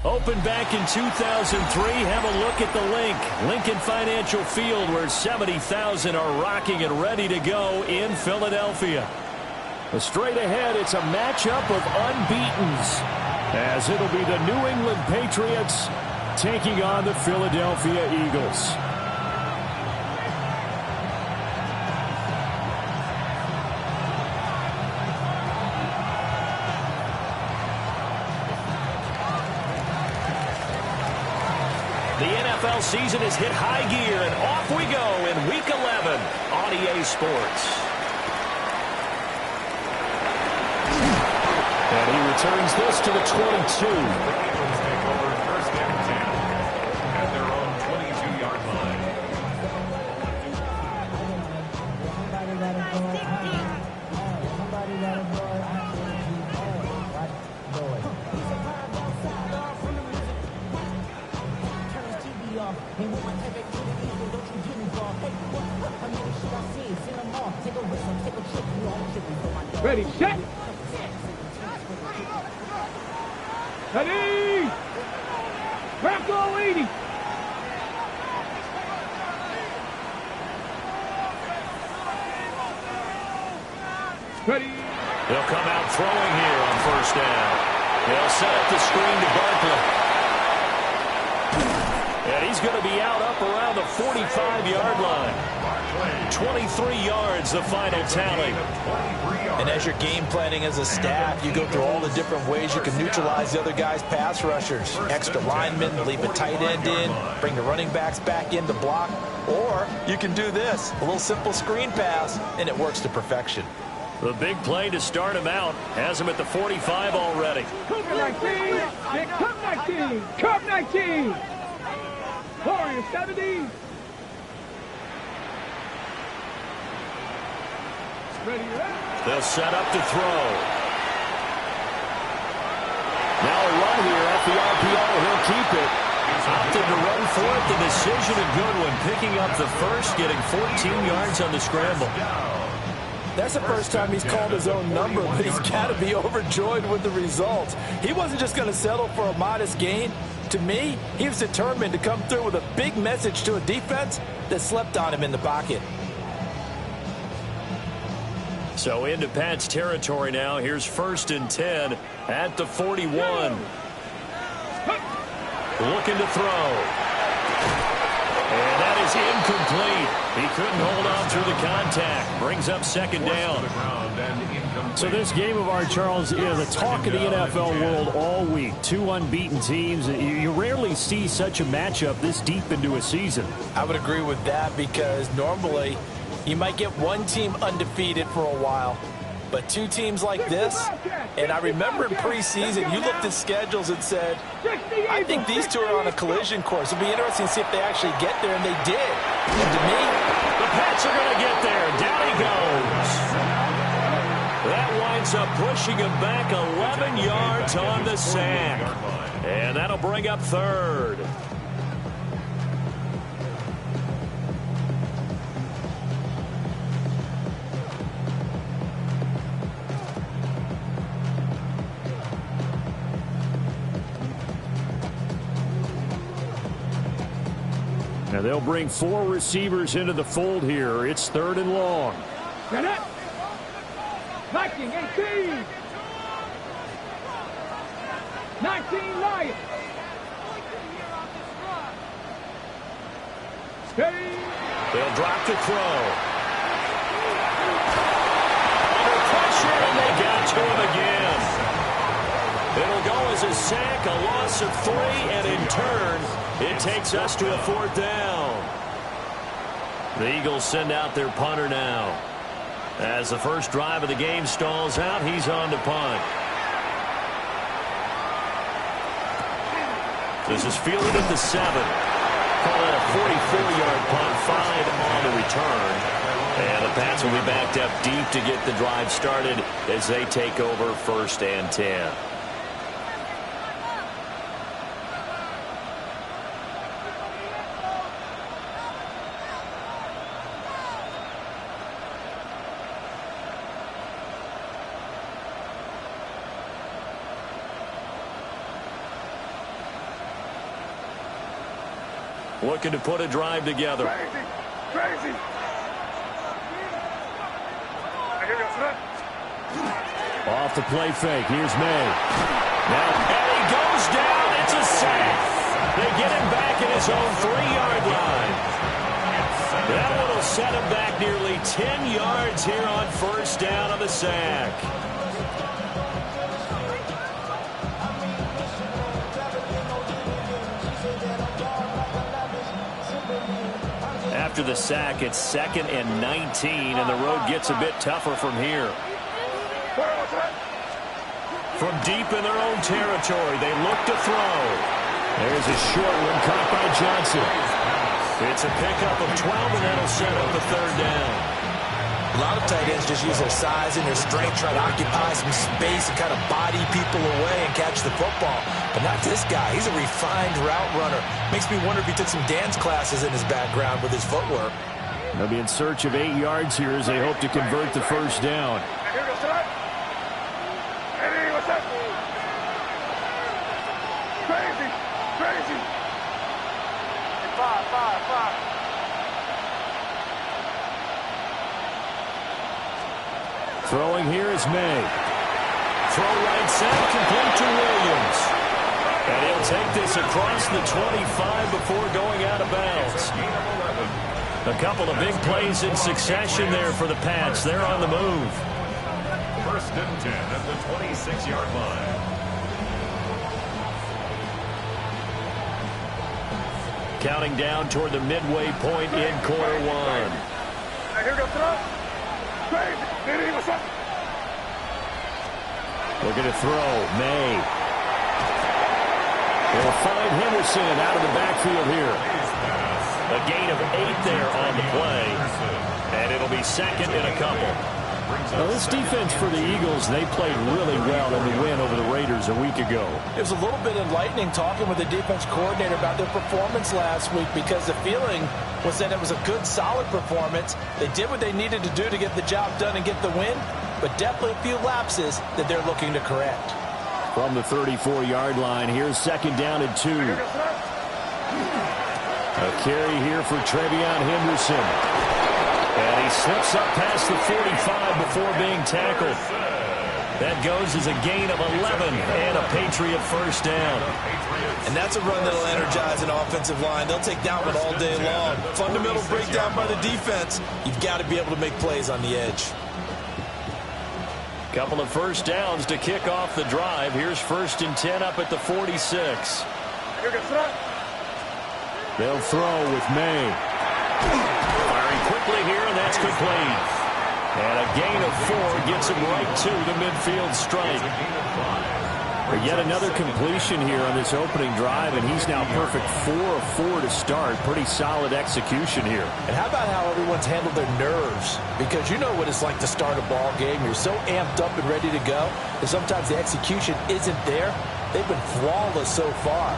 Opened back in 2003. Have a look at the Lincoln Financial Field, where 70,000 are rocking and ready to go in Philadelphia. Straight ahead, it's a matchup of unbeatens, as it'll be the New England Patriots taking on the Philadelphia Eagles. The NFL season has hit high gear, and off we go in Week 11 on EA Sports. And he returns this to the 22. The Eagles take over first and 10 at their own 22-yard line. Ready, set. Ready. Rocco 80. Ready. They'll come out throwing here on first down. They'll set up the screen to Barkley. And he's going to be out up around the 45-yard line. 23 yards, the final tally. And as you're game planning as a staff, you go through all the different ways you can neutralize the other guy's pass rushers. Extra linemen, leave a tight end in, bring the running backs back in to block. Or you can do this, a little simple screen pass, and it works to perfection. The big play to start him out has him at the 45 already. Cover 19. Cover 19. Cover 19. Warrior 70. Ready, they'll set up to throw. Now a run here at the RPO. He'll keep it. Opted to run for it. The decision a good one. Picking up the first, getting 14 yards on the scramble. That's the first time he's called his own number, but he's got to be overjoyed with the results. He wasn't just going to settle for a modest gain. To me, he was determined to come through with a big message to a defense that slept on him in the pocket. So into Pat's territory now. Here's 1st and 10 at the 41. Looking to throw. And that is incomplete. He couldn't hold on through the contact. Brings up 2nd down. So this game of ours, Charles, is the talk of the NFL world all week. Two unbeaten teams. You rarely see such a matchup this deep into a season. I would agree with that, because normally you might get one team undefeated for a while, but two teams like this, and I remember in preseason, you looked at schedules and said, I think these two are on a collision course. It'll be interesting to see if they actually get there, and they did. And to me, the Pats are going to get there. Down he goes. That winds up pushing him back 11 yards on the sack. And that'll bring up 3rd. Now they'll bring 4 receivers into the fold here. It's 3rd and long. Get it. 19, 18. 19, Lions. Steady. They'll drop to throw. Under pressure, and they got to him again. It'll go as a sack, a loss of 3, and in turn, it takes us to a 4th down. The Eagles send out their punter now. As the first drive of the game stalls out, he's on to punt. This is fielded at the 7. Call that a 44-yard punt, 5 on the return. And the Pats will be backed up deep to get the drive started as they take over 1st and 10. looking to put a drive together. Crazy. Off the play fake. Here's May. Now, and he goes down. It's a sack. They get him back at his own 3-yard line. That one will set him back nearly 10 yards here on first down on the sack. After the sack, it's 2nd and 19, and the road gets a bit tougher from here. From deep in their own territory, they look to throw. There's a short one caught by Johnson. It's a pickup of 12, and that'll set up a 3rd down. A lot of tight ends just use their size and their strength, try to occupy some space and kind of body people away and catch the football. But not this guy. He's a refined route runner. Makes me wonder if he took some dance classes in his background with his footwork. They'll be in search of 8 yards here as they hope to convert the first down. Crazy. 5. Throwing here is May. Throw right side, complete to Williams. And he'll take this across the 25 before going out of bounds. A couple of big plays in succession there for the Pats. They're on the move. 1st and 10 at the 26-yard line. Counting down toward the midway point in quarter 1. Here goes throw. Crazy. Looking to throw. May. They'll find Henderson out of the backfield here. A gain of 8 there on the play. And it'll be 2nd and a couple. Now, this defense for the Eagles, they played really well in the win over the Raiders a week ago. It was a little bit enlightening talking with the defense coordinator about their performance last week because the feeling was that it was a good, solid performance. They did what they needed to do to get the job done and get the win, but definitely a few lapses that they're looking to correct. From the 34-yard line, here's 2nd down and 2. A carry here for Trevion Henderson. And he slips up past the 45 before being tackled. That goes as a gain of 11 and a Patriot first down. And that's a run that'll energize an offensive line. They'll take that one all day long. Fundamental breakdown by the defense. You've got to be able to make plays on the edge. Couple of first downs to kick off the drive. Here's 1st and 10 up at the 46. They'll throw with May. Firing quickly here, and that's complete. And a gain of 4 gets him right to the midfield stripe. But yet another completion here on this opening drive, and he's now perfect 4 of 4 to start. Pretty solid execution here. And how about how everyone's handled their nerves? Because you know what it's like to start a ball game. You're so amped up and ready to go, and sometimes the execution isn't there. They've been flawless so far.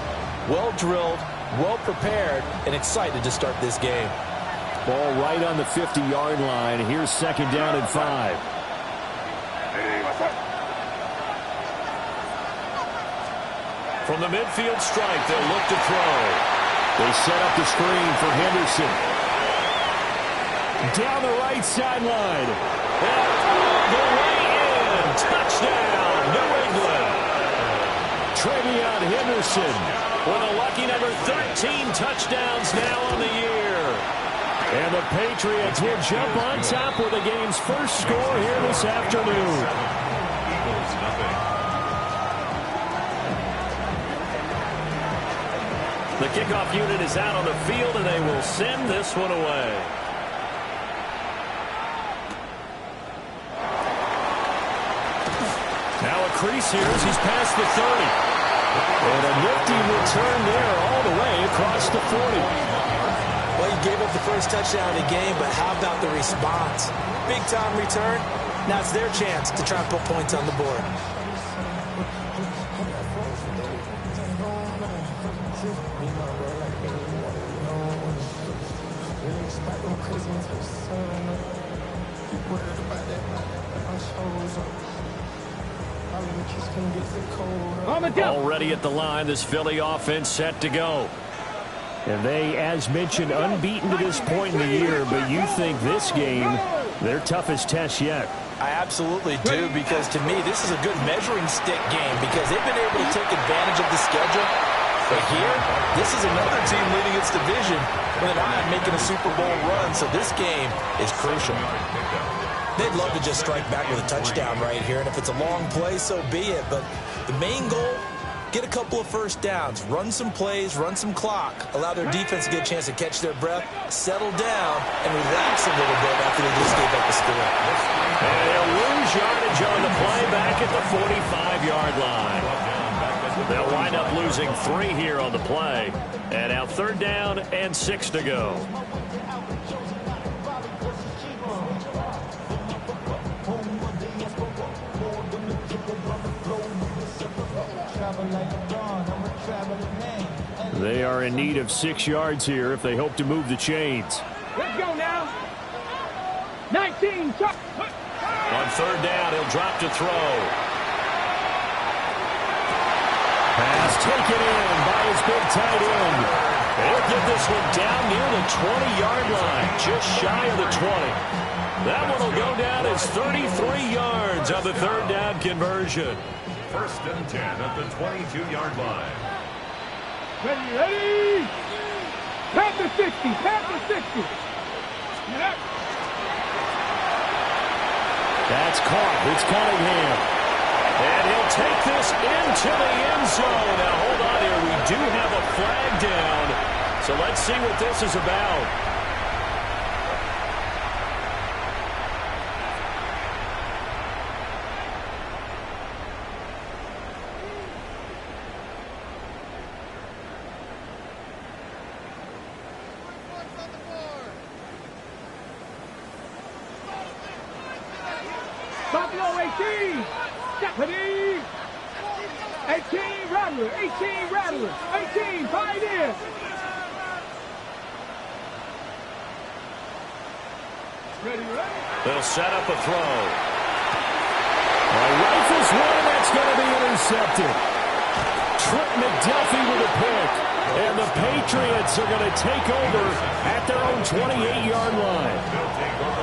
Well drilled, well prepared, and excited to start this game. Ball right on the 50-yard line. Here's 2nd down and 5. From the midfield stripe, they'll look to throw. They set up the screen for Henderson. Down the right sideline. And the way in. Touchdown, New England. Trevion Henderson with a lucky number 13 touchdowns now on the year. And the Patriots will jump on top with the game's first score here this afternoon. Eagles nothing. The kickoff unit is out on the field, and they will send this one away. Now a crease here as he's past the 30. And a nifty return there all the way across the 40. Well, he gave up the first touchdown of the game, but how about the response? Big-time return. Now it's their chance to try and put points on the board. On the double. Already at the line, this Philly offense set to go. And they, as mentioned, unbeaten to this point in the year, but you think this game, their toughest test yet. I absolutely do, because to me, this is a good measuring stick game because they've been able to take advantage of the schedule. But here, this is another team leading its division with an eye on making a Super Bowl run, so this game is crucial. They'd love to just strike back with a touchdown right here, and if it's a long play, so be it. But the main goal, get a couple of first downs, run some plays, run some clock, allow their defense to get a chance to catch their breath, settle down, and relax a little bit after they just gave up the score. And they'll lose yardage on the play back at the 45-yard line. They'll wind up losing 3 here on the play. And now 3rd down and 6 to go. They are in need of 6 yards here if they hope to move the chains. Let's go now. 19. On 3rd down, he'll drop to throw. Pass taken in by his big tight end. He'll get this one down near the 20-yard line, just shy of the 20. That one will go down as 33 yards on the 3rd down conversion. 1st and 10 at the 22-yard line. Ready? Pass the 60. Pass the 60. That's caught. It's Cunningham. And he'll take this into the end zone. Now, hold on here. We do have a flag down. So let's see what this is about. Buffalo 18. Stephanie. 18 Rattler. 18 Rattler. 18 Pioneer. Ready. They'll set up a throw. Rifles one that's going to be intercepted. Trent McDuffie with a pick. And the Patriots are going to take over at their own 28-yard line.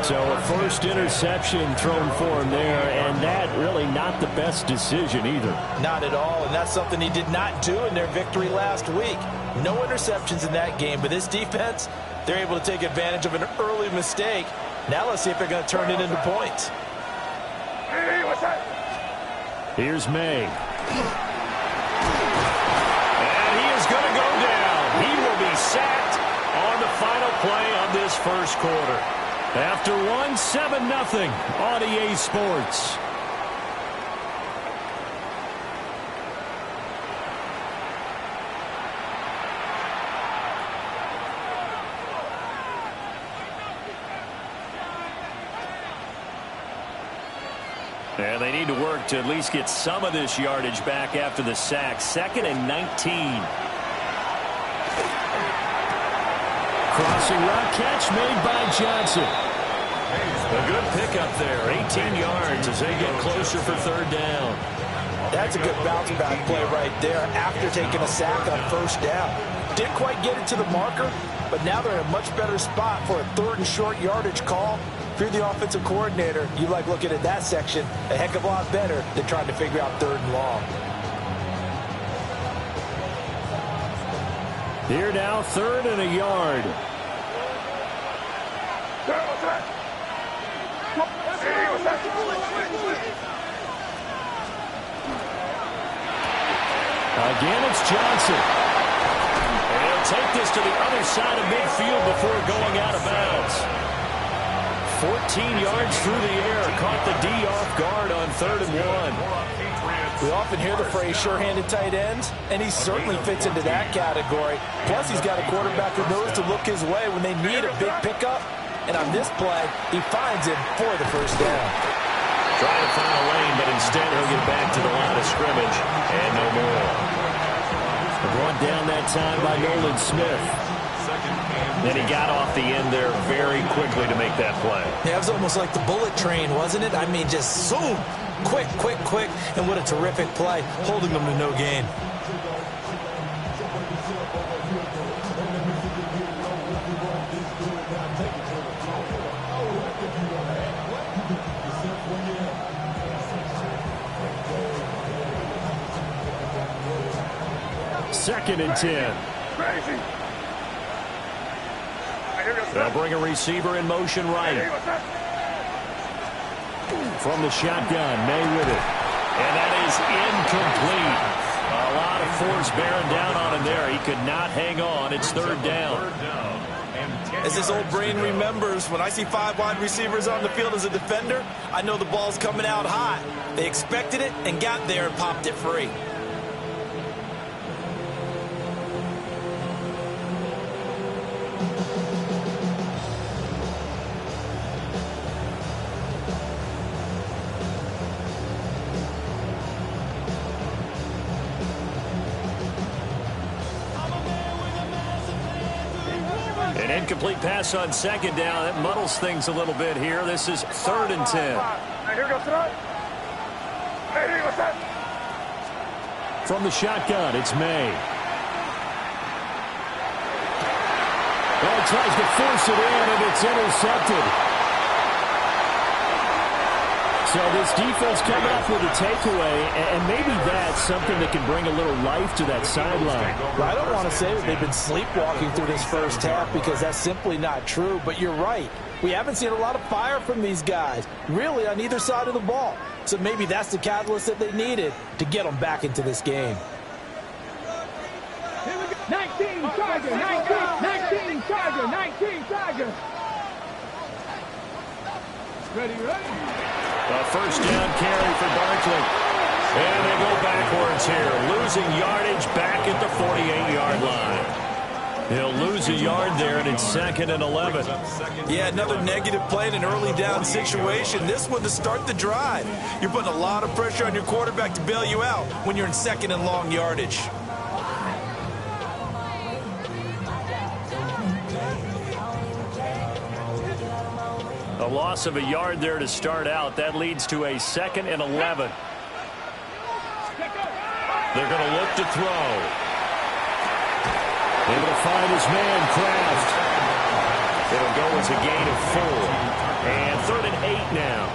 So a first interception thrown for him there, and that really not the best decision either. Not at all, and that's something he did not do in their victory last week. No interceptions in that game, but this defense, they're able to take advantage of an early mistake. Now let's see if they're going to turn it into points. Hey, what's that? Here's May. And he is going to go down. He will be sacked on the final play of this first quarter. After 7-0 on EA Sports. And they need to work to at least get some of this yardage back after the sack. 2nd and 19. Crossing route catch made by Johnson. A good pickup there. 18 yards as they get closer for 3rd down. That's a good bounce back play right there after taking a sack on 1st down. Didn't quite get it to the marker, but now they're in a much better spot for a 3rd and short yardage call. If you're the offensive coordinator, you like looking at that section a heck of a lot better than trying to figure out 3rd and long. Here now, 3rd and a yard. Again, it's Johnson. And he'll take this to the other side of midfield before going out of bounds. 14 yards through the air. Caught the D off guard on 3rd and 1. We often hear the phrase sure-handed tight ends, and he certainly fits into that category. Plus, he's got a quarterback who knows to look his way when they need a big pickup. And on this play, he finds him for the 1st down. Trying to find a lane, but instead he'll get back to the line of scrimmage and no more. Brought down that time by Nolan Smith. Then he got off the end there very quickly to make that play. Yeah, it was almost like the bullet train, wasn't it? I mean, just zoom. Quick, quick, quick. And what a terrific play, holding them to no gain. 2nd and 10. They'll bring a receiver in motion right. From the shotgun, May with it. And that is incomplete. A lot of force bearing down on him there. He could not hang on. It's 3rd down. As this old brain remembers, when I see 5 wide receivers on the field as a defender, I know the ball's coming out hot. They expected it and got there and popped it free. An incomplete pass on 2nd down. That muddles things a little bit here. This is 3rd and 10. From the shotgun, it's May. Oh, tries to force it in, and it's intercepted. So this defense coming up with a takeaway, and maybe that's something that can bring a little life to that sideline. Well, I don't want to say that they've been sleepwalking through this first half because that's simply not true, but you're right. We haven't seen a lot of fire from these guys, really, on either side of the ball. So maybe that's the catalyst that they needed to get them back into this game. 19 Tiger, 19 Tiger, 19 Tiger. Ready. A 1st down carry for Barkley. And they go backwards here. Losing yardage back at the 48-yard line. He'll lose a yard there, and it's 2nd and 11. Yeah, another negative play in an early down situation. This one to start the drive. You're putting a lot of pressure on your quarterback to bail you out when you're in 2nd and long yardage. A loss of a yard there to start out. That leads to a 2nd and 11. They're going to look to throw. Able to find his man, Kraft. It'll go as a gain of 4. And 3rd and 8 now.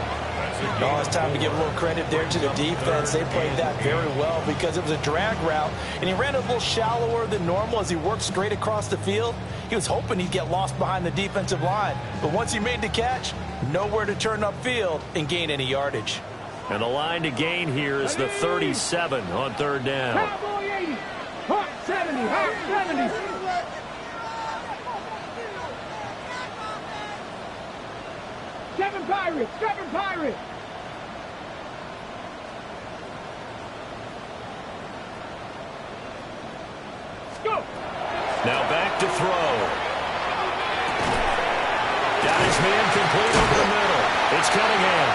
Oh, it's time to give a little credit there to the defense. They played that very well because it was a drag route, and he ran a little shallower than normal as he worked straight across the field. He was hoping he'd get lost behind the defensive line, but once he made the catch, nowhere to turn upfield and gain any yardage. And the line to gain here is the 37 on 3rd down. Cowboy 80. Hawk 70. Hawk 70. Seven Pirates. 7 Pirates. Go. Now back to throw. Got his man complete over the middle. It's Cunningham.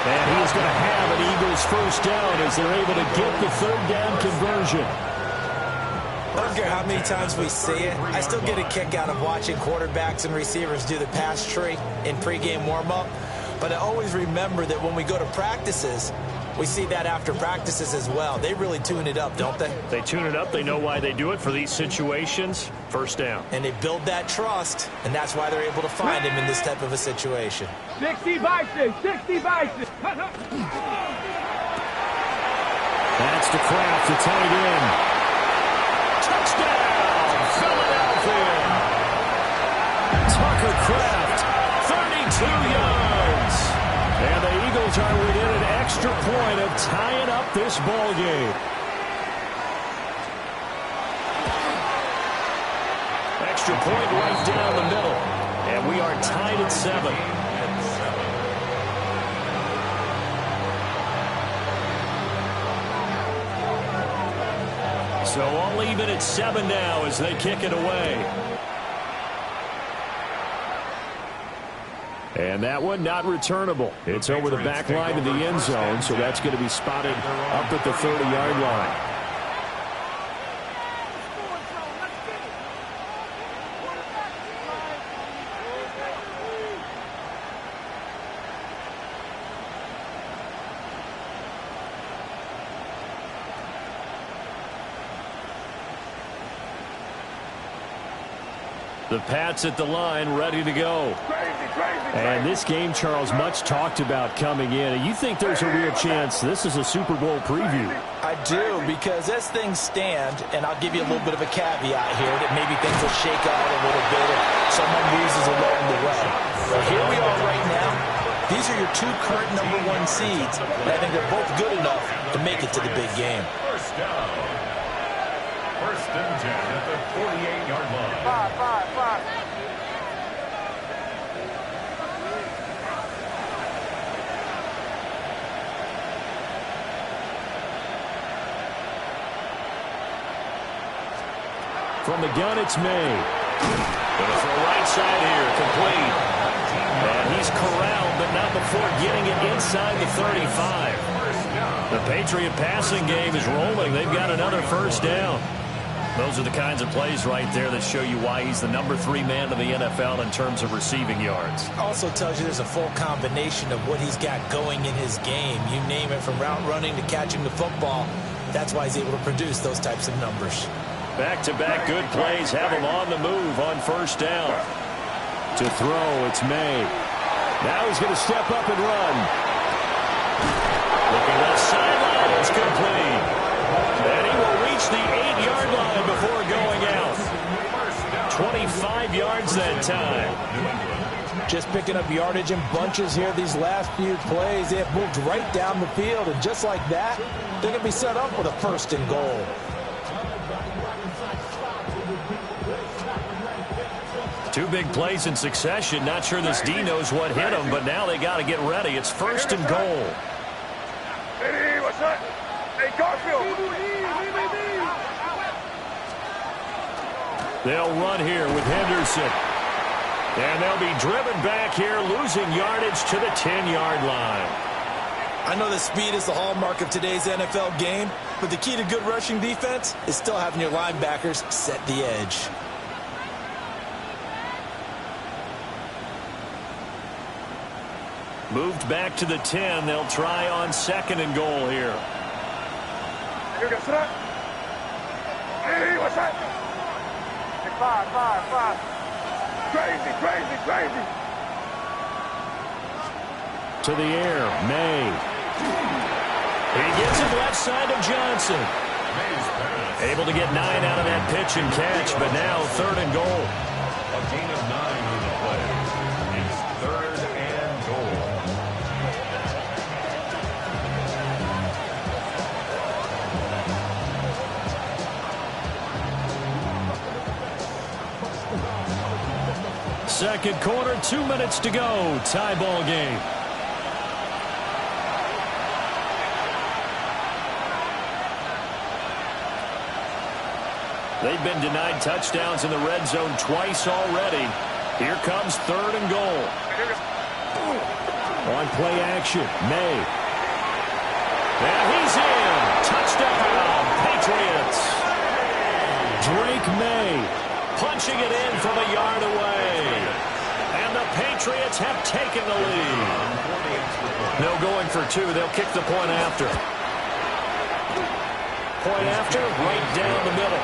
And he is going to have an Eagles 1st down as they're able to get the 3rd down conversion. I don't care how many times we see it. I still get a kick out of watching quarterbacks and receivers do the pass tree in pregame warm-up. But I always remember that when we go to practices, we see that after practices as well. They really tune it up, don't they? They tune it up. They know why they do it for these situations. 1st down. And they build that trust, and that's why they're able to find him in this type of a situation. 60 by 6. 60 by 6. That's to Kraft, the tight end. Touchdown, Philadelphia. Tucker Kraft, 32 yards. And the Eagles are within an extra point of tying up this ball game. Extra point right down the middle. And we are tied at 7. So all even at 7 now as they kick it away. And that one not returnable. It's over the back line of the end zone, so that's going to be spotted up at the 30-yard line. The Pats at the line, ready to go. And this game, Charles, much talked about coming in. And you think there's a real chance this is a Super Bowl preview? I do, because as things stand, and I'll give you a little bit of a caveat here, that maybe things will shake out a little bit if someone loses along the way. But here we are right now. These are your two current #1 seeds, and I think they're both good enough to make it to the big game. First down. First and 10 at the 48-yard line. Five. From the gun, it's May. Gonna throw right side here, complete. And he's corralled, but not before getting it inside the 35. The Patriot passing game is rolling. They've got another first down. Those are the kinds of plays right there that show you why he's the #3 man of the NFL in terms of receiving yards. Also tells you there's a full combination of what he's got going in his game. You name it, from route running to catching the football. That's why he's able to produce those types of numbers. Back-to-back good plays have him on the move on first down. To throw, it's May. Now he's going to step up and run. Looking left sideline, it's complete. And he will reach the 8-yard line before going out. 25 yards that time. Just picking up yardage in bunches here these last few plays. They have moved right down the field, and just like that, they're going to be set up with a first and goal. Two big plays in succession. Not sure this D knows what hit him, but now they got to get ready. It's first and goal. Hey, what's that? Hey, Garfield. They'll run here with Henderson. And they'll be driven back here, losing yardage to the 10-yard line. I know that speed is the hallmark of today's NFL game, but the key to good rushing defense is still having your linebackers set the edge. Moved back to the 10. They'll try on second and goal here. Hey, what's that? Hey, five. Crazy. To the air, May. He gets it left side of Johnson. Able to get 9 out of that pitch and catch, but now third and goal. A gain of 9 on the play. It's third and goal. Second quarter, 2 minutes to go. Tie ball game. They've been denied touchdowns in the red zone twice already. Here comes third and goal. On play action, May. And he's in. Touchdown, Patriots. Drake May. Punching it in from a yard away. And the Patriots have taken the lead. No going for 2. They'll kick the point after. Point after, right down the middle.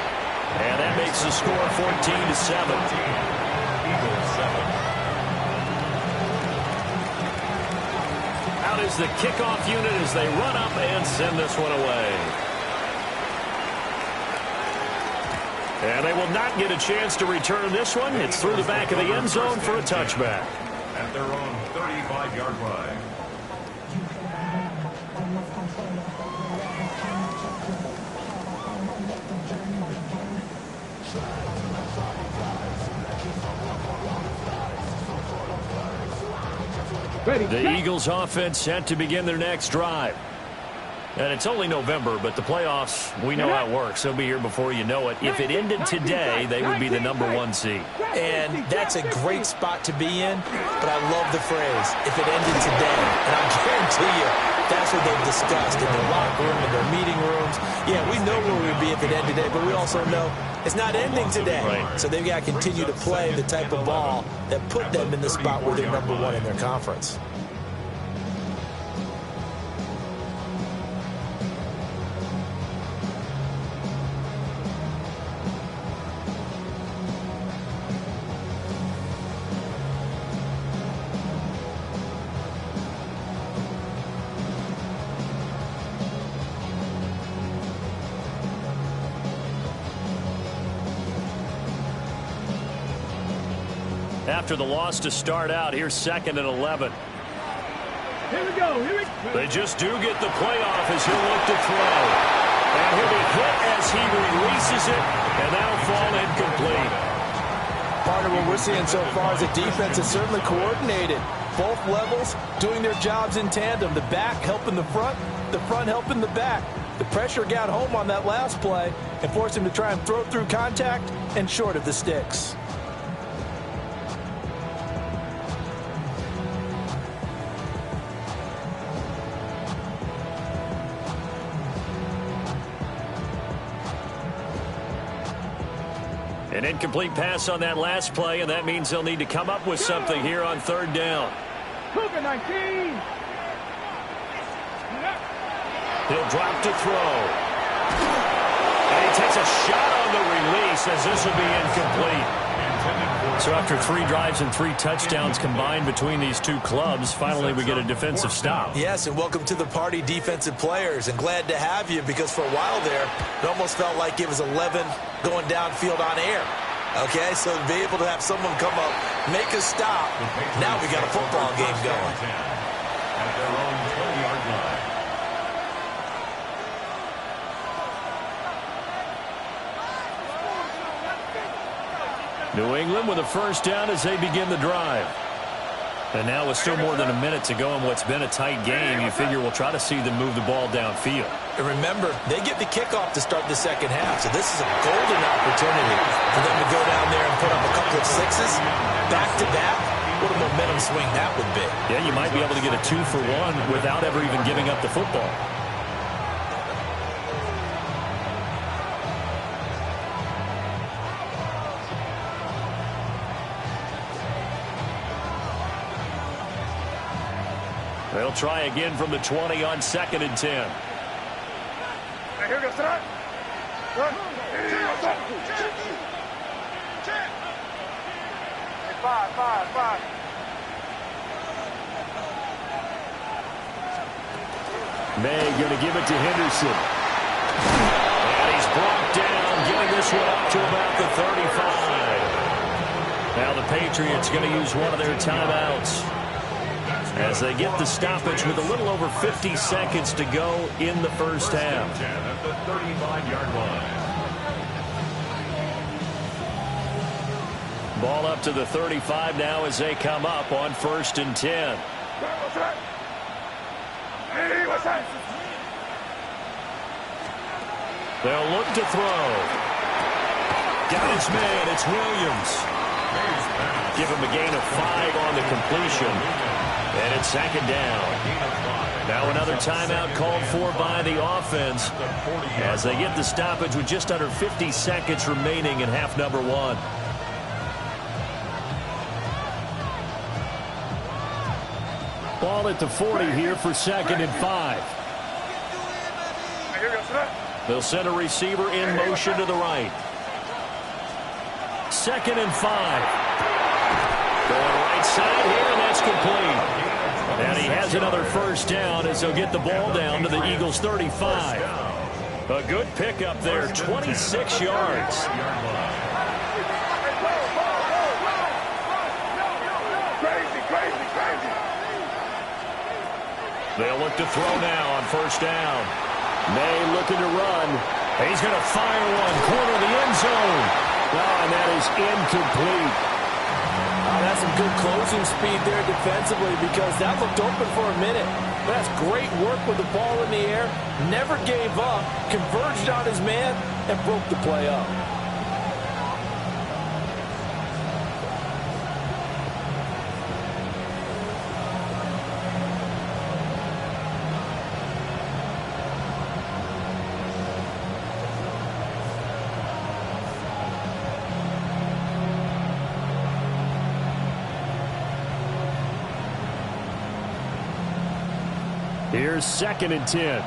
And that makes the score 14-7. Eagles 7. Out is the kickoff unit as they run up and send this one away. And they will not get a chance to return this one. It's through the back of the end zone for a touchback. At their own 35-yard line. The Eagles offense set to begin their next drive. And it's only November, but the playoffs, we know how it works. They'll be here before you know it. If it ended today, they would be the #1 seed. And that's a great spot to be in, but I love the phrase, if it ended today. And I guarantee you, that's what they've discussed in their locker room, in their meeting rooms. Yeah, we know where we'd be if it ended today, but we also know it's not ending today. Right. So they've got to continue to play the type of ball that put them in the spot where they're #1 in their conference. after the loss to start out. Here's 2nd and 11. Here we go. Here we go. They just do get the playoff as he'll look to throw. And he'll be hit as he releases it, and that'll fall incomplete. Partner, what we're seeing so far is the defense is certainly coordinated. Both levels doing their jobs in tandem. The back helping the front helping the back. The pressure got home on that last play and forced him to try and throw through contact and short of the sticks. An incomplete pass on that last play, and that means they'll need to come up with something here on 3rd down. Cougar 19. He'll drop to throw. And he takes a shot on the release as this will be incomplete. So after 3 drives and 3 touchdowns combined between these two clubs, finally we get a defensive stop. Yes, and welcome to the party, defensive players, and glad to have you because for a while there, it almost felt like it was 11 going downfield on air. Okay, so to be able to have someone come up, make a stop, now we got a football game going. At their own 20-yard line. New England with a 1st down as they begin the drive. And now with still more than a minute to go in what's been a tight game, you figure we'll try to see them move the ball downfield. And remember, they get the kickoff to start the 2nd half, so this is a golden opportunity for them to go down there and put up a couple of 6s back-to-back. What a momentum swing that would be. Yeah, you might be able to get a 2-for-1 without ever even giving up the football. They'll try again from the 20 on 2nd and 10. Here we go, start. Five. May going to give it to Henderson. And he's brought down, getting this one up to about the 35. Now the Patriots going to use one of their timeouts as they get the stoppage with a little over 50 seconds to go in the 1st half. At the 35-yard line. Ball up to the 35 now as they come up on 1st and 10. They'll look to throw. Got his man. It's Williams. Give him a gain of 5 on the completion. And it's 2nd down. Now another timeout called for by the offense as they get the stoppage with just under 50 seconds remaining in half number 1. Ball at the 40 here for 2nd and 5. They'll send a receiver in motion to the right. 2nd and 5. Going right side here, and that's complete. And he has another 1st down as they'll get the ball down to the Eagles' 35. A good pickup there, 26 yards. They'll look to throw now on 1st down. May looking to run. He's going to fire one, corner of the end zone. Oh, and that is incomplete. That's some good closing speed there defensively because that looked open for a minute. But that's great work with the ball in the air. Never gave up, converged on his man, and broke the play up. Here's 2nd and 10.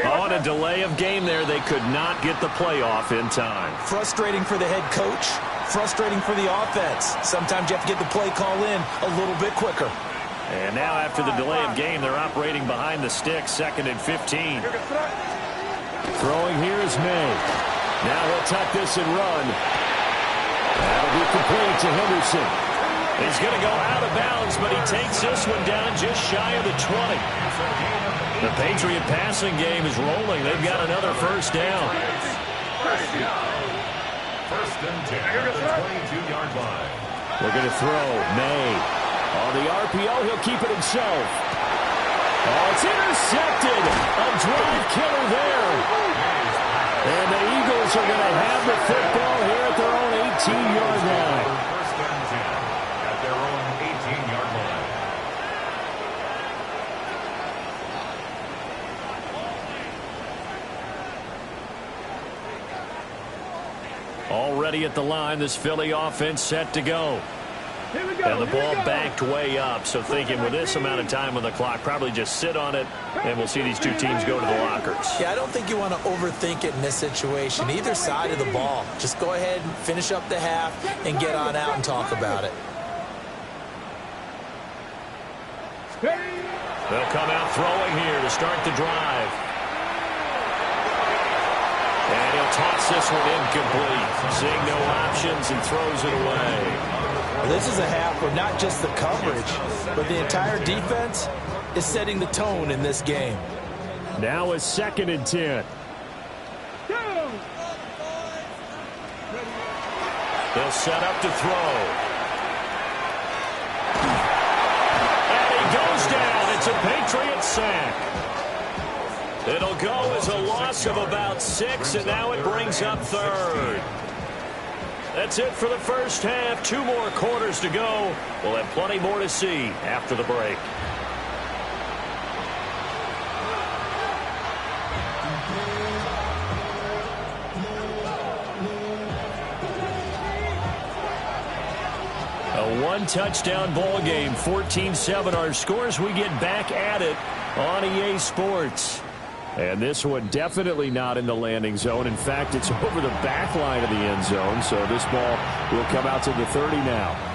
On a delay of game there, they could not get the playoff in time. Frustrating for the head coach, frustrating for the offense. Sometimes you have to get the play call in a little bit quicker. And now after the delay of game, they're operating behind the sticks, 2nd and 15. Throwing here is May. Now he'll tuck this and run. That'll be complete to Henderson. He's going to go out of bounds, but he takes this one down just shy of the 20. The Patriot passing game is rolling. They've got another first down. First and 10 at the 22-yard line. We're going to throw. May. On the RPO, he'll keep it himself. Oh, it's intercepted. A drive killer there. And the Eagles are going to have the football here at their own 18-yard line. First and 10 at their own 18-yard line. Already at the line, this Philly offense set to go. And the ball backed way up, so thinking with this amount of time on the clock, probably just sit on it, and we'll see these two teams go to the lockers. Yeah, I don't think you want to overthink it in this situation. Either side of the ball. Just go ahead and finish up the half and get on out and talk about it. They'll come out throwing here to start the drive. And he'll toss this one incomplete. Seeing no options and throws it away. This is a half where not just the coverage, but the entire defense is setting the tone in this game. Now a 2nd and 10. They'll set up to throw. And he goes down. It's a Patriot sack. It'll go as a loss of about 6, and now it brings up 3rd. That's it for the first half. 2 more quarters to go. We'll have plenty more to see after the break. A 1-touchdown ball game. 14-7 our scores. We get back at it on EA Sports. And this one definitely not in the landing zone. In fact, it's over the back line of the end zone. So this ball will come out to the 30 now.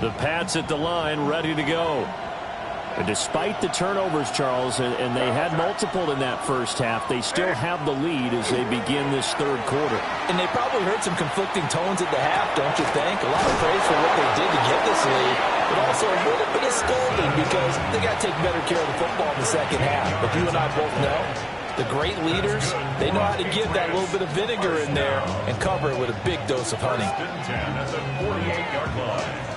The Pats at the line, ready to go. And despite the turnovers, Charles, and they had multiple in that first half, they still have the lead as they begin this 3rd quarter. And they probably heard some conflicting tones at the half, don't you think? A lot of praise for what they did to get this lead, but also a little bit of scolding because they got to take better care of the football in the second half. But you and I both know the great leaders, they know how to give that little bit of vinegar in there and cover it with a big dose of honey. First and 10 at the 48-yard line.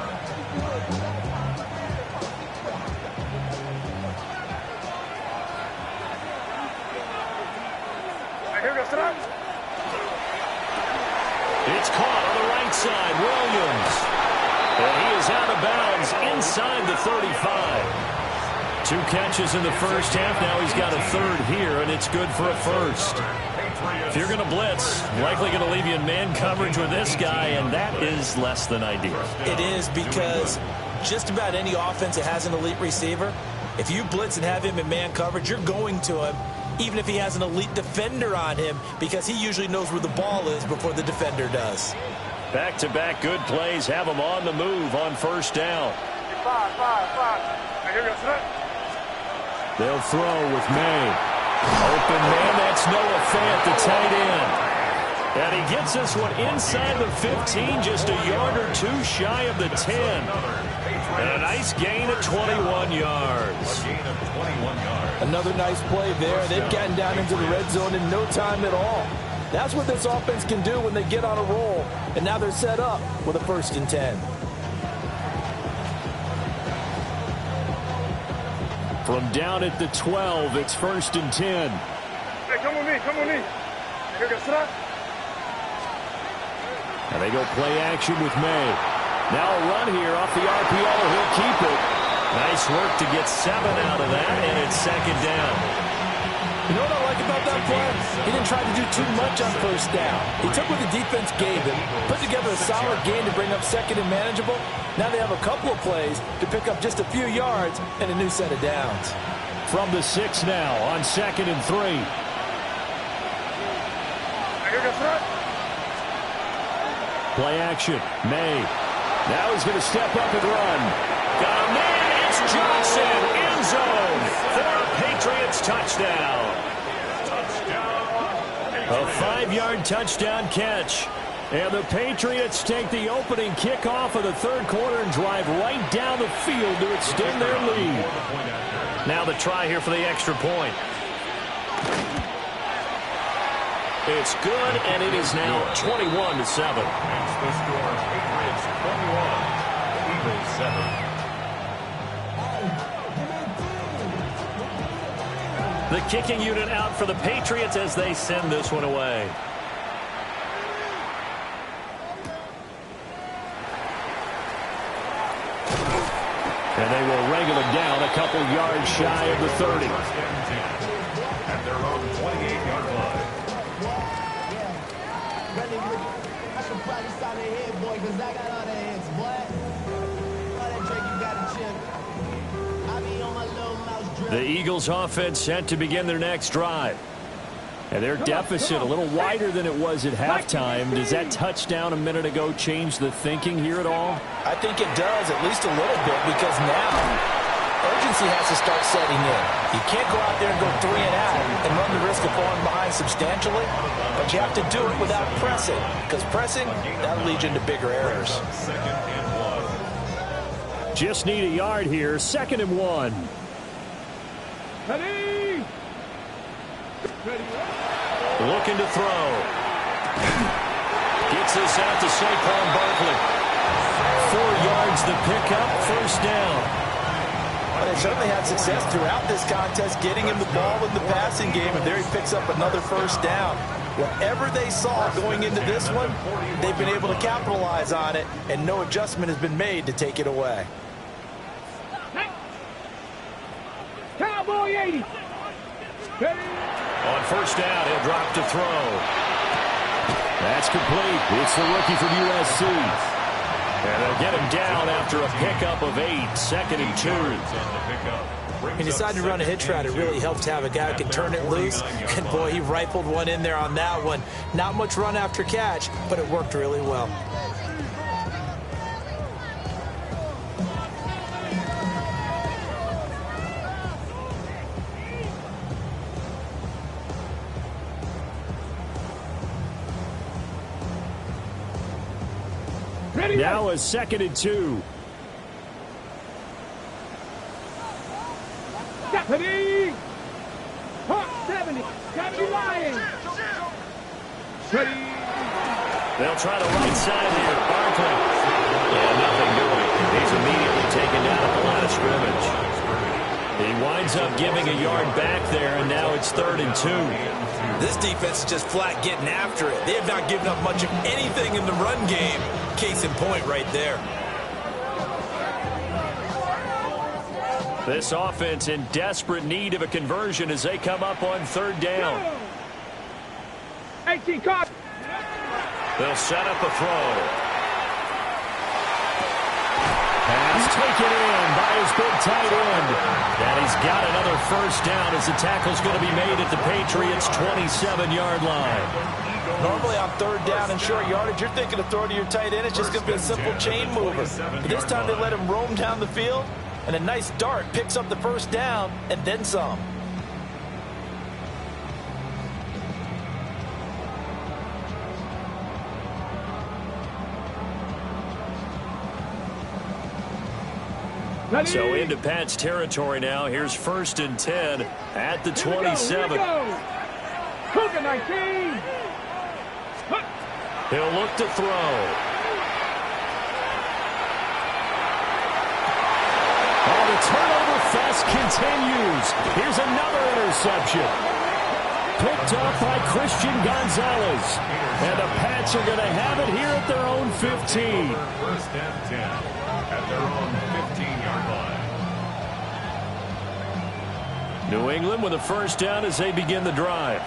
It's caught on the right side. Williams. And he is out of bounds inside the 35. 2 catches in the first half. Now he's got a 3rd here, and it's good for a 1st. If you're going to blitz, likely going to leave you in man coverage with this guy, and that is less than ideal. It is, because just about any offense that has an elite receiver, if you blitz and have him in man coverage, you're going to him, even if he has an elite defender on him, because he usually knows where the ball is before the defender does. Back-to-back good plays have him on the move on 1st down. They'll throw with May. Open man, that's Nola at the tight end. And he gets this one inside the 15, just a yard or 2 shy of the 10. And a nice gain of 21 yards. Another nice play there. They've gotten down into the red zone in no time at all. That's what this offense can do when they get on a roll. And now they're set up with a 1st and 10. From down at the 12, it's 1st and 10. Hey, come with me, come with me. Here goes that. And they go play action with May. Now a run here off the RPO. He'll keep it. Nice work to get 7 out of that, and it's 2nd down. You know what I like about that play? He didn't try to do too much on first down. He took what the defense gave him, put together a solid game to bring up second and manageable. Now they have a couple of plays to pick up just a few yards and a new set of downs. From the 6 now on 2nd and 3. Play action. May. Now he's going to step up and run. Got a man. It's Johnson. End zone for a Patriots touchdown. A 5-yard touchdown catch. And the Patriots take the opening kickoff of the third quarter and drive right down the field to extend their lead. Now the try here for the extra point. It's good, and it is now 21-7. Hence the score, Patriots 21, Eagles 7. The kicking unit out for the Patriots as they send this one away. And they will wrangle it down a couple yards shy of the 30. At their own 28-yard line. The Eagles offense set to begin their next drive. And their deficit a little wider than it was at halftime. Does that touchdown a minute ago change the thinking here at all? I think it does, at least a little bit, because now urgency has to start setting in. You can't go out there and go 3 and out and run the risk of falling behind substantially, but you have to do it without pressing, because pressing, that'll lead you into bigger errors. Second and 1. Just need a yard here. 2nd and 1. Ready? Looking to throw. Gets this out to Saquon Barkley. 4 yards the pickup, first down. Well, they certainly had success throughout this contest getting him the ball in the passing game, and there he picks up another first down. Whatever they saw going into this one, they've been able to capitalize on it, and no adjustment has been made to take it away. Cowboy 80. Ready? On first down, he'll drop to throw. That's complete. It's the rookie from USC. And they'll get him down after a pickup of 8. 2nd and 2. He decided to run a hitch route. It really helps to have a guy who can turn it loose. And, boy, he rifled one in there on that one. Not much run after catch, but it worked really well. Now a 2nd and 2. Ready? Hawk 70. 70 Lions. Ready? They'll try the right side here. Barkley. Yeah, nothing doing. He's immediately taken down at the line of scrimmage. He winds up giving a yard back there, and now it's 3rd and 2. This defense is just flat getting after it. They have not given up much of anything in the run game. Case in point right there. This offense in desperate need of a conversion as they come up on 3rd down. 18 caught. They'll set up a throw. Pass taken in by his big tight end. And he's got another first down as the tackle's going to be made at the Patriots' 27-yard line. Normally on 3rd down and short yardage, you're thinking of throwing to your tight end. It's just going to be a simple chain mover. But this time they let him roam down the field, and a nice dart picks up the first down and then some. Ready? So into Pat's territory now. Here's 1st and 10 at the 27. Cougar 19. He'll look to throw. Oh, the turnover fest continues. Here's another interception. Picked up by Christian Gonzalez. And the Pats are going to have it here at their own 15. 1st and 10 at their own 15-yard line. New England with a first down as they begin the drive.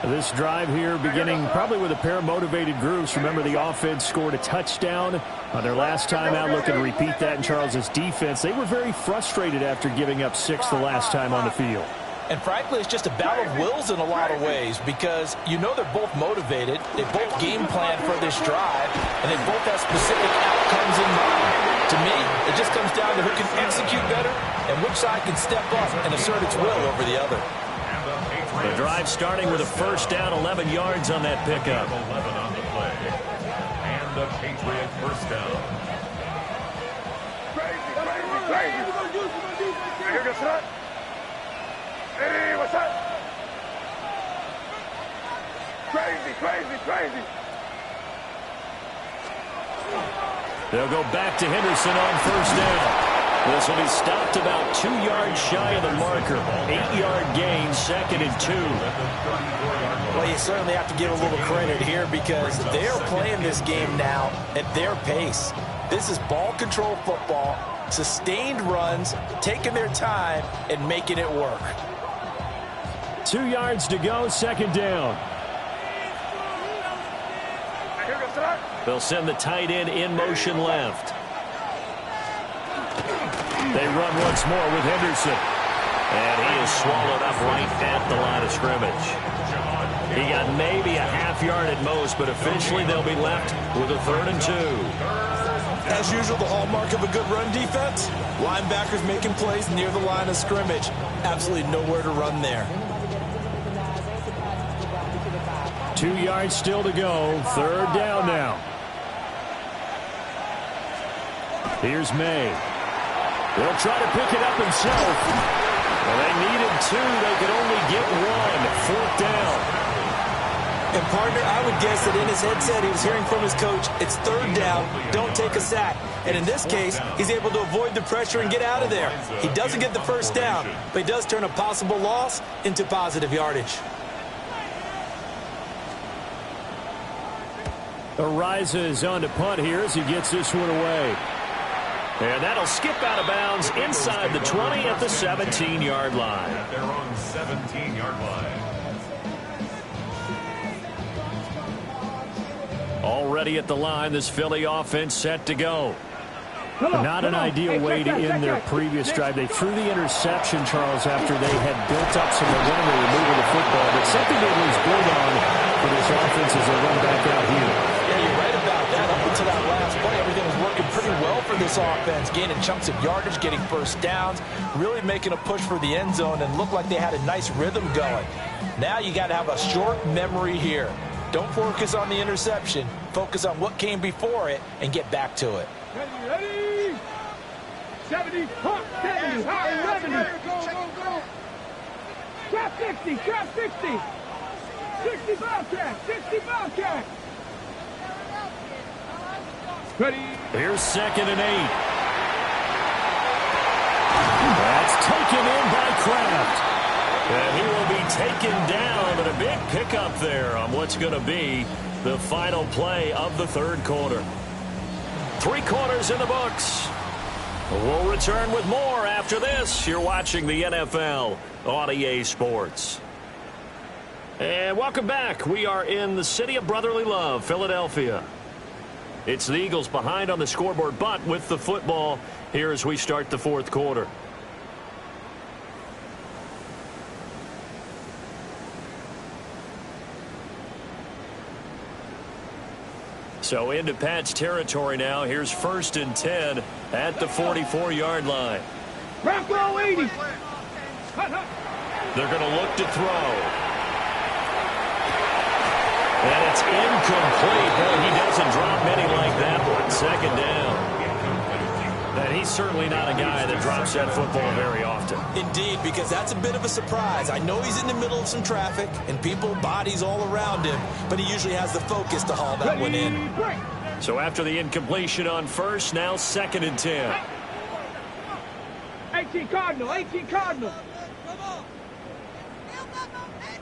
This drive here beginning probably with a pair of motivated groups. Remember, the offense scored a touchdown on their last time out. Looking to repeat that in Charles's defense. They were very frustrated after giving up 6 the last time on the field. And frankly, it's just a battle of wills in a lot of ways because you know they're both motivated. They both game plan for this drive, and they both have specific outcomes in mind. To me, it just comes down to who can execute better and which side can step up and assert its will over the other. The drive starting with a first down, 11 yards on that pickup. 11 on the play. And the Patriot first down. Hey, what's up? Crazy. They'll go back to Henderson on first down. This will be stopped about 2 yards shy of the marker. 8-yard gain, 2nd and 2. Well, you certainly have to give a little credit here because they're playing this game now at their pace. This is ball control football, sustained runs, taking their time, and making it work. 2 yards to go, 2nd down. They'll send the tight end in motion left. They run once more with Henderson. And he is swallowed up right at the line of scrimmage. He got maybe a half yard at most, but officially they'll be left with a 3rd and 2. As usual, the hallmark of a good run defense, linebackers making plays near the line of scrimmage. Absolutely nowhere to run there. 2 yards still to go. 3rd down now. Here's May. They'll try to pick it up himself. Well, they needed 2. They could only get 1. 4th down. And, partner, I would guess that in his headset he was hearing from his coach, it's 3rd down, don't take a sack. And in this case, he's able to avoid the pressure and get out of there. He doesn't get the first down, but he does turn a possible loss into positive yardage. Ariza on to punt here as he gets this one away. And that'll skip out of bounds inside the 20 at the 17-yard line. At their own 17-yard line. Already at the line, this Philly offense set to go. Not an ideal way to end their previous drive. They threw the interception, Charles, after they had built up some momentum in moving the football. But something they was built on for this offense as they run back out here. Yeah, you're right about that. Up until that last play, everything was working pretty well for this offense, gaining chunks of yardage, getting first downs, really making a push for the end zone, and looked like they had a nice rhythm going. Now you got to have a short memory here. Don't focus on the interception. Focus on what came before it and get back to it. Ready? 70, pump, 70, high, 70. Go. Trap 60, trap 60. 60 Bobcat, 60 Bobcat. Ready? Here's 2nd and 8. That's taken in by Kraft. And he will be taken down, but a big pickup there on what's going to be the final play of the 3rd quarter. 3 quarters in the books. We'll return with more after this. You're watching the NFL on EA Sports. And welcome back. We are in the city of brotherly love, Philadelphia. It's the Eagles behind on the scoreboard, but with the football here as we start the 4th quarter. So into Pat's territory now. Here's 1st and 10 at the 44-yard line. Rockwell 80. They're going to look to throw. And it's incomplete. Boy, he doesn't drop many like that one. 2nd down. And he's certainly not a guy that drops that football very often. Indeed, because that's a bit of a surprise. I know he's in the middle of some traffic and people, bodies all around him, but he usually has the focus to haul that one in. So after the incompletion on 1st, now 2nd and 10. 18 Cardinal, 18 Cardinal.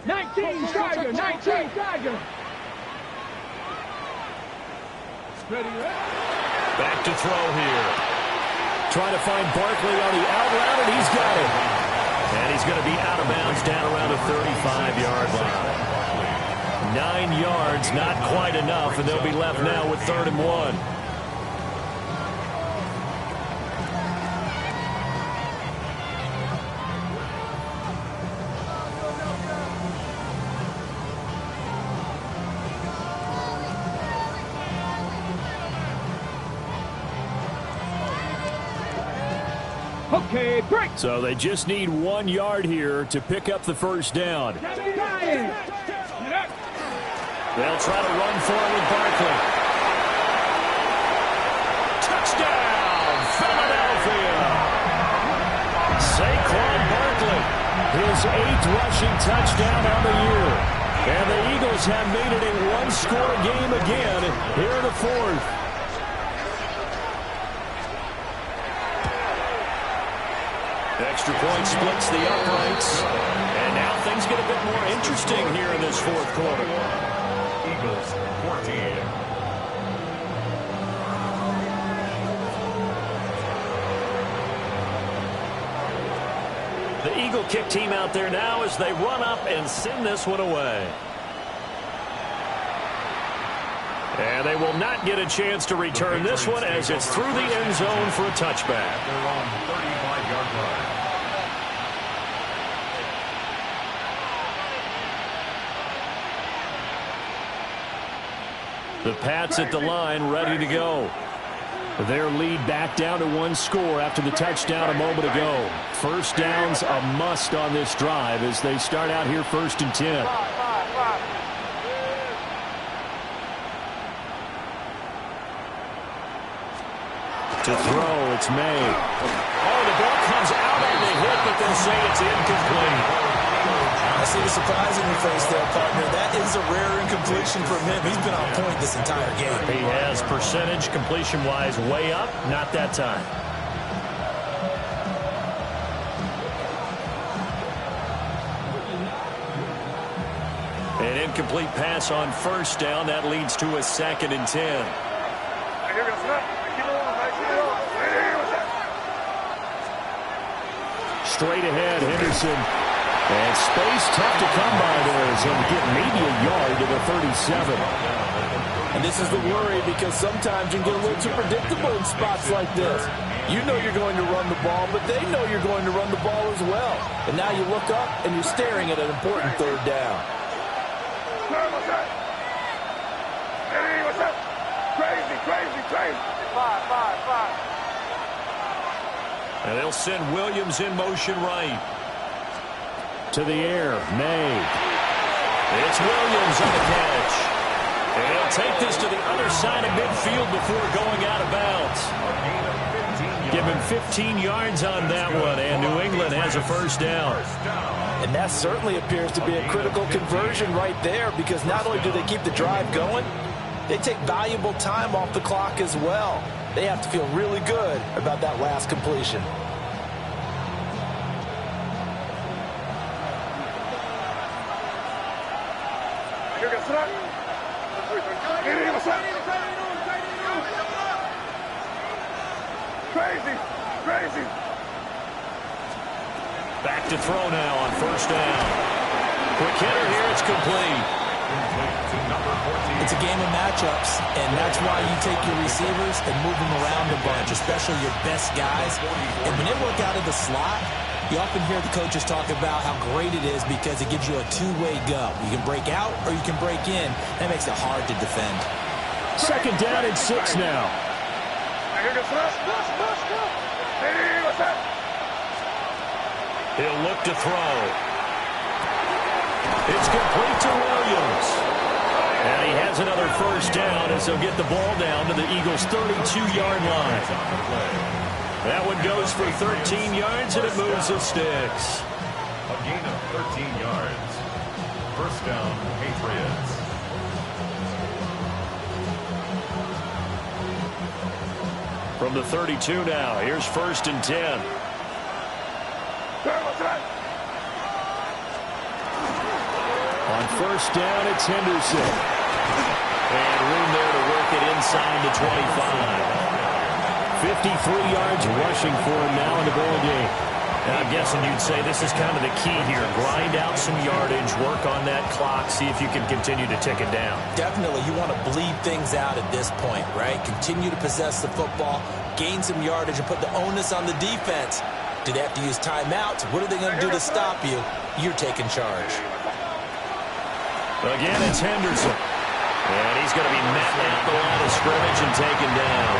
19 Tiger, 19 Tiger. Ready? Back to throw here. Trying to find Barkley on the out route, and he's got it. And he's going to be out of bounds down around the 35-yard line. 9 yards, not quite enough, and they'll be left now with 3rd and 1. Okay, break. So they just need 1 yard here to pick up the first down. They'll try to run for it with Barkley. Touchdown, Philadelphia! Saquon Barkley, his 8th rushing touchdown on the year. And the Eagles have made it a one-score game again here in the 4th. Extra point splits the uprights. And now things get a bit more interesting here in this 4th quarter. Eagles 14. The Eagle kick team out there now as they run up and send this one away. And they will not get a chance to return this one as it's through the end zone for a touchback. They're on 35-yard line. The Pats at the line ready to go. Their lead back down to 1 score after the touchdown a moment ago. First down's a must on this drive as they start out here 1st and 10. To throw, it's May. Oh, the ball comes out on the hit, but they'll say it's incomplete. I see the surprise in your face there, partner. That is a rare incompletion from him. He's been on point this entire game. He has percentage completion-wise way up, not that time. An incomplete pass on first down. That leads to a 2nd and 10. Straight ahead, Henderson. And space tough to come by there as he'll get maybe a yard to the 37. And this is the worry because sometimes you can get a little too predictable in spots like this. You know you're going to run the ball, but they know you're going to run the ball as well. And now you look up and you're staring at an important 3rd down. Crazy. Five. And they'll send Williams in motion right. To the air, May. It's Williams on the catch. And he'll take this to the other side of midfield before going out of bounds. Give him 15 yards on that one, and New England has a first down. And that certainly appears to be a critical conversion right there because not only do they keep the drive going, they take valuable time off the clock as well. They have to feel really good about that last completion. Crazy. Back to throw now on first down. Quick hitter here, it's complete. It's a game of matchups, and that's why you take your receivers and move them around a bunch, especially your best guys. And when they work out of the slot, you often hear the coaches talk about how great it is because it gives you a two-way go. You can break out or you can break in. That makes it hard to defend. 2nd down and 6 now. He'll look to throw. It's complete to Williams. And he has another first down as he'll get the ball down to the Eagles' 32-yard line. That one goes for 13 yards, and it moves the sticks. A gain of 13 yards. First down, Patriots. From the 32 now, here's 1st and 10. On first down, it's Henderson. And room there to work it inside the 25. 53 yards rushing for him now in the ball game. I'm guessing you'd say this is kind of the key here. Grind out some yardage, work on that clock, see if you can continue to tick it down. Definitely, you want to bleed things out at this point, right? Continue to possess the football, gain some yardage, and put the onus on the defense. Do they have to use timeouts? What are they going to do to stop you? You're taking charge. Again, it's Henderson. And he's going to be met at the line of scrimmage and taken down.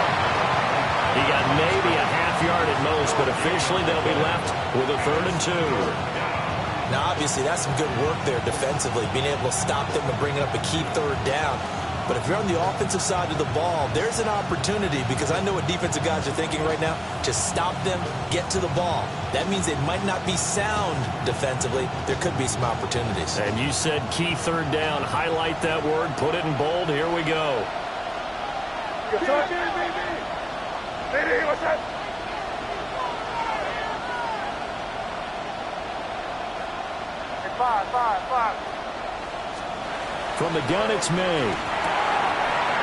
He got maybe a half yard at most, but officially they'll be left with a 3rd and 2. Now, obviously, that's some good work there defensively, being able to stop them and bringing up a key 3rd down. But if you're on the offensive side of the ball, there's an opportunity, because I know what defensive guys are thinking right now. Just stop them, get to the ball. That means they might not be sound defensively. There could be some opportunities. And you said key 3rd down. Highlight that word, put it in bold. Here we go. What's that? Five. From the gun, it's May.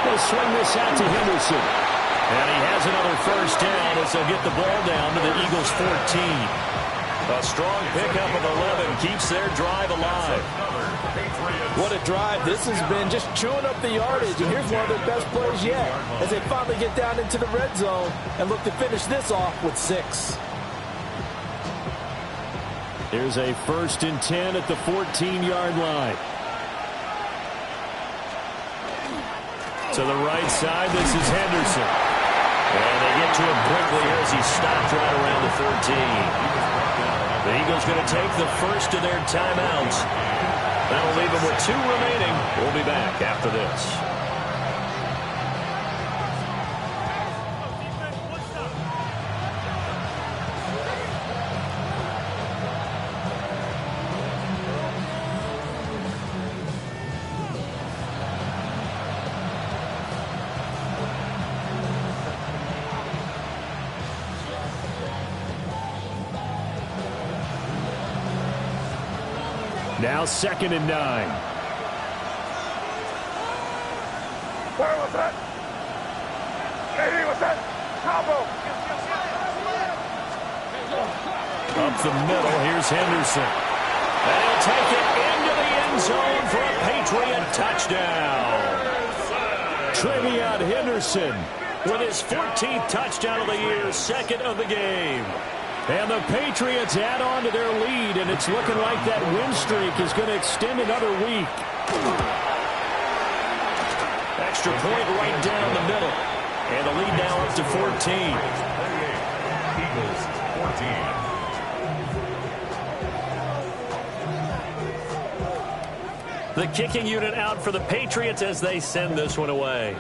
They'll swing this out to Henderson. And he has another 1st down as they'll get the ball down to the Eagles' 14. A strong pickup of 11 keeps their drive alive. What a drive. This has been just chewing up the yardage, and here's one of their best plays yet as they finally get down into the red zone and look to finish this off with 6. Here's a 1st and 10 at the 14-yard line. To the right side, this is Henderson. And they get to him quickly here as he stopped right around the 14. The Eagles going to take the first of their timeouts. That'll leave them with 2 remaining. We'll be back after this. Now 2nd and 9. Where was that? Hey, what's that? Combo. Up the middle, here's Henderson. And he'll take it into the end zone for a Patriot touchdown. Trevion Henderson With his 14th touchdown of the year, 2nd of the game. And the Patriots add on to their lead, and it's looking like that win streak is going to extend another week. Extra point right down the middle. And the lead now up to 14. Eagles, 14. The kicking unit out for the Patriots as they send this one away.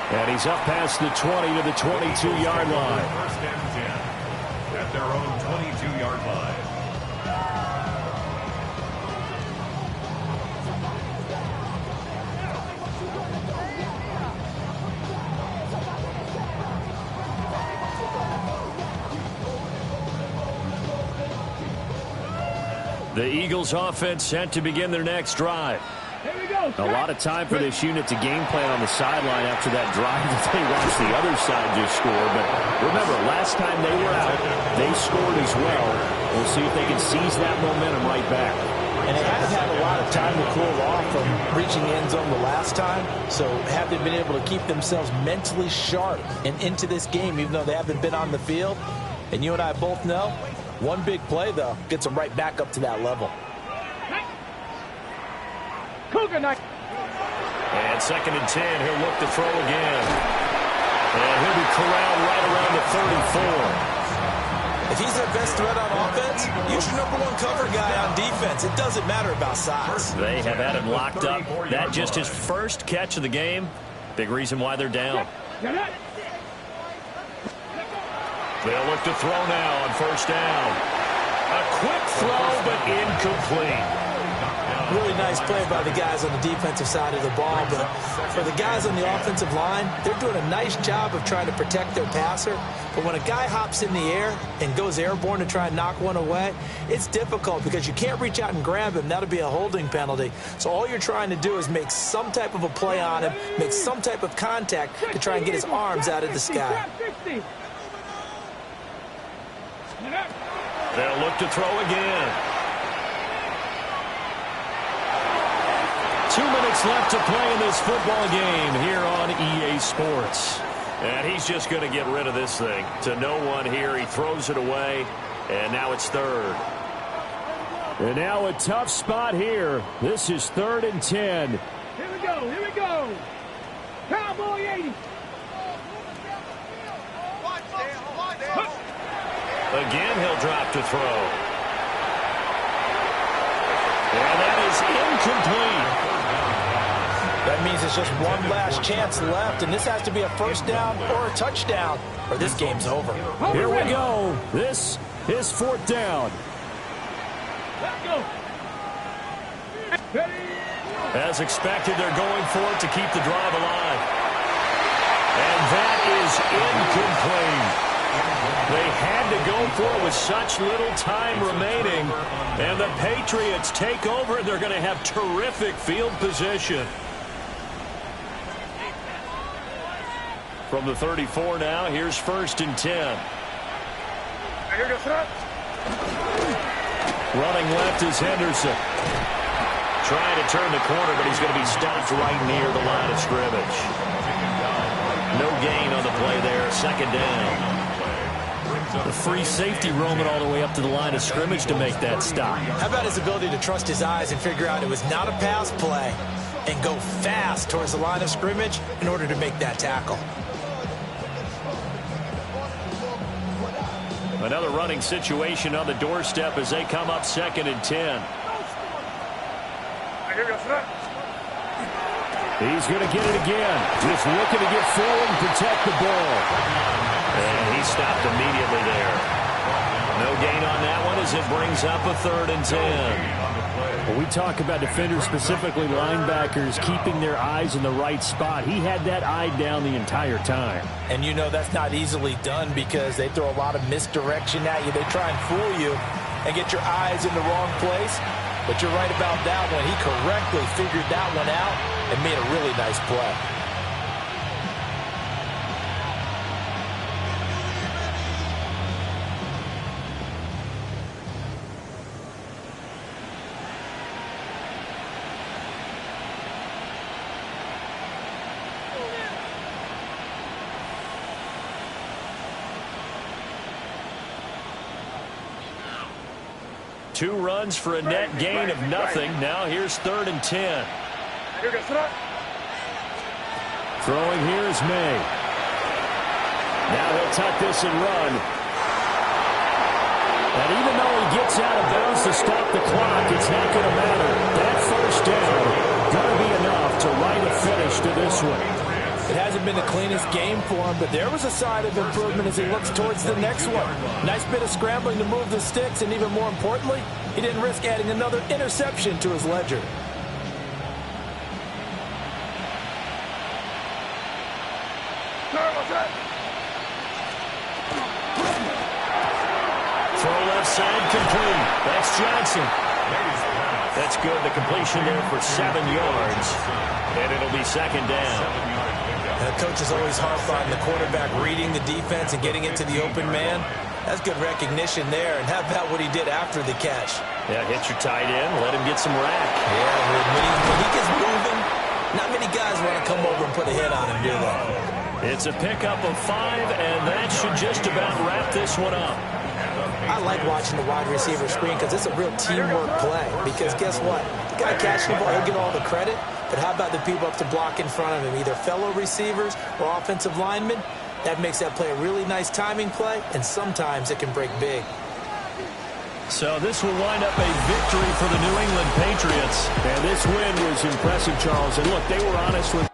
And he's up past the 20 to the 22-yard line. First and 10 at their own 22-yard line. The Eagles offense set to begin their next drive. A lot of time for this unit to game plan on the sideline after that drive that they watched the other side just score. But remember, last time they were out, they scored as well. We'll see if they can seize that momentum right back. And they haven't had a lot of time to cool off from reaching the end zone the last time. So have they been able to keep themselves mentally sharp and into this game, even though they haven't been on the field? And you and I both know, one big play, though, gets them right back up to that level. Cougar night. And 2nd and 10, he'll look to throw again. And he'll be corralled right around the 34. If he's their best threat on offense, use your #1 cover guy on defense. It doesn't matter about size. They have had him locked up. That just his first catch of the game. Big reason why they're down. They'll look to throw now on 1st down. A quick throw, but incomplete. Really nice play by the guys on the defensive side of the ball, but for the guys on the offensive line, they're doing a nice job of trying to protect their passer. But when a guy hops in the air and goes airborne to try and knock one away, it's difficult because you can't reach out and grab him. That'll be a holding penalty. So all you're trying to do is make some type of a play on him, make some type of contact to try and get his arms out of the sky. They'll look to throw again. 2 minutes left to play in this football game here on EA Sports. And he's just going to get rid of this thing. To no one here. He throws it away. And now it's third. And now a tough spot here. This is 3rd and 10. Here we go. Here we go. Cowboy 80. Again, he'll drop to throw. And that is incomplete. That means it's just one last chance left, and this has to be a first down or a touchdown, or this game's over. Here we go. This is 4th down. Let's go. As expected, they're going for it to keep the drive alive. And that is incomplete. They had to go for it with such little time remaining. And the Patriots take over, and they're going to have terrific field position. From the 34 now, here's 1st and 10. Running left is Henderson. Trying to turn the corner, but he's going to be stopped right near the line of scrimmage. No gain on the play there. 2nd down. The free safety roaming all the way up to the line of scrimmage to make that stop. How about his ability to trust his eyes and figure out it was not a pass play and go fast towards the line of scrimmage in order to make that tackle. Another running situation on the doorstep as they come up 2nd and 10. He's going to get it again. Just looking to get forward and protect the ball. And he stopped immediately there. No gain on that one as it brings up a 3rd and 10. When we talk about defenders, specifically linebackers, keeping their eyes in the right spot, he had that eye down the entire time. And you know that's not easily done because they throw a lot of misdirection at you. They try and fool you and get your eyes in the wrong place. But you're right about that one. He correctly figured that one out and made a really nice play. Two runs for a net gain of nothing. Now here's 3rd and 10. Throwing here is May. Now he'll tuck this and run. And even though he gets out of bounds to stop the clock, it's not going to matter. That 1st down going to be enough to write a finish to this one. It hasn't been the cleanest game for him, but there was a sign of improvement as he looks towards the next one. Nice bit of scrambling to move the sticks, and even more importantly, he didn't risk adding another interception to his ledger. Throw left side complete. That's Johnson. That's good. The completion there for 7 yards. And it'll be 2nd down. And the coach is always harp on the quarterback reading the defense and getting into the open man. That's good recognition there. And how about what he did after the catch? Yeah, hit your tight end. Let him get some rack. Yeah, when he gets moving, not many guys want to come over and put a hit on him, do they? It's a pickup of 5, and that should just about wrap this one up. I like watching the wide receiver screen because it's a real teamwork play. Because guess what? The guy catching the ball, he'll get all the credit. But how about the people up to block in front of him, either fellow receivers or offensive linemen? That makes that play a really nice timing play, and sometimes it can break big. So this will wind up a victory for the New England Patriots. And this win was impressive, Charles. And look, they were honest with